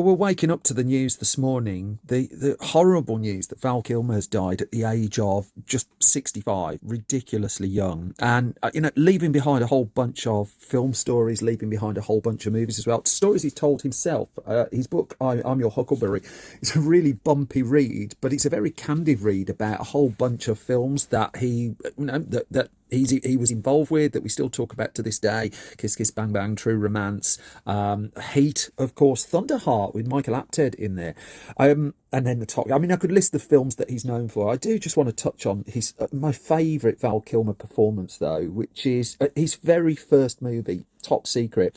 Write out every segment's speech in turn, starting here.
We're waking up to the news this morning, the horrible news that Val Kilmer has died at the age of just 65, ridiculously young. And, leaving behind a whole bunch of film stories, leaving behind a whole bunch of movies as well. Stories he told himself. His book, I'm Your Huckleberry, it's a really bumpy read, but it's a very candid read about a whole bunch of films that that he was involved with, that we still talk about to this day. Kiss Kiss Bang Bang, True Romance, Heat, of course, Thunderheart with Michael Apted in there, and then the top. I mean, I could list the films that he's known for. I do just want to touch on his my favourite Val Kilmer performance, though, which is his very first movie, Top Secret.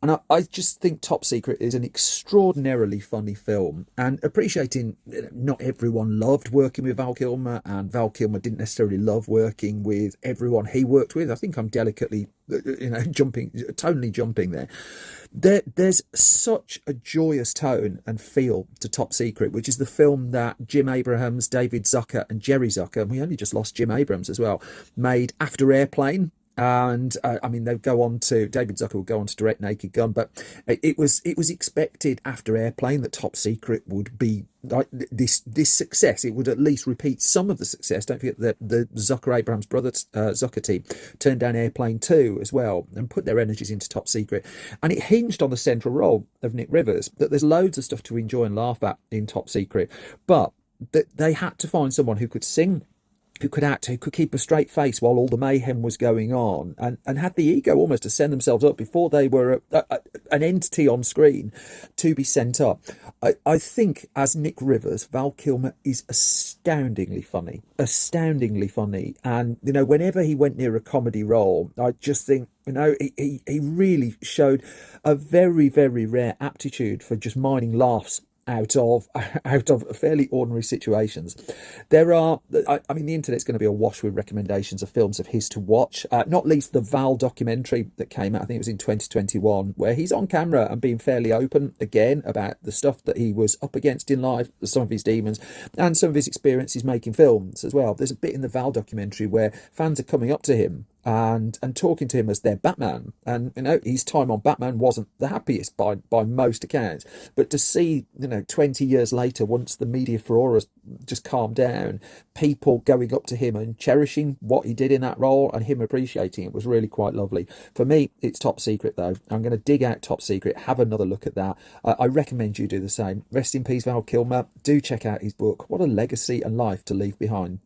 And I just think Top Secret is an extraordinarily funny film, and appreciating not everyone loved working with Val Kilmer, and Val Kilmer didn't necessarily love working with everyone he worked with. I think I'm delicately, tonally jumping there. There's such a joyous tone and feel to Top Secret, which is the film that Jim Abrahams, David Zucker, and Jerry Zucker, and we only just lost Jim Abrahams as well, made after Airplane. And they go on to, David Zucker will go on to direct Naked Gun, but it was expected after Airplane that Top Secret would be like this success. It would at least repeat some of the success. Don't forget that the Zucker Abrahams brothers Zucker team turned down Airplane 2 as well and put their energies into Top Secret, and it hinged on the central role of Nick Rivers. That there's loads of stuff to enjoy and laugh at in Top Secret, but that they had to find someone who could sing, who could act, who could keep a straight face while all the mayhem was going on, and had the ego almost to send themselves up before they were an entity on screen to be sent up. I think as Nick Rivers, Val Kilmer is astoundingly funny. And, whenever he went near a comedy role, I just think, he really showed a very, very rare aptitude for just mining laughs out of fairly ordinary situations. There are, the internet's going to be awash with recommendations of films of his to watch, not least the Val documentary that came out, I think it was in 2021, where he's on camera and being fairly open again about the stuff that he was up against in life, some of his demons, and some of his experiences making films as well. There's a bit in the Val documentary where fans are coming up to him and talking to him as their Batman, and his time on Batman wasn't the happiest by most accounts, but to see 20 years later, once the media furore has just calmed down, people going up to him and cherishing what he did in that role and him appreciating it was really quite lovely. For me, it's Top Secret, though. I'm going to dig out Top Secret, have another look at that. I recommend you do the same. Rest in peace, Val Kilmer. Do check out his book. What a legacy and life to leave behind.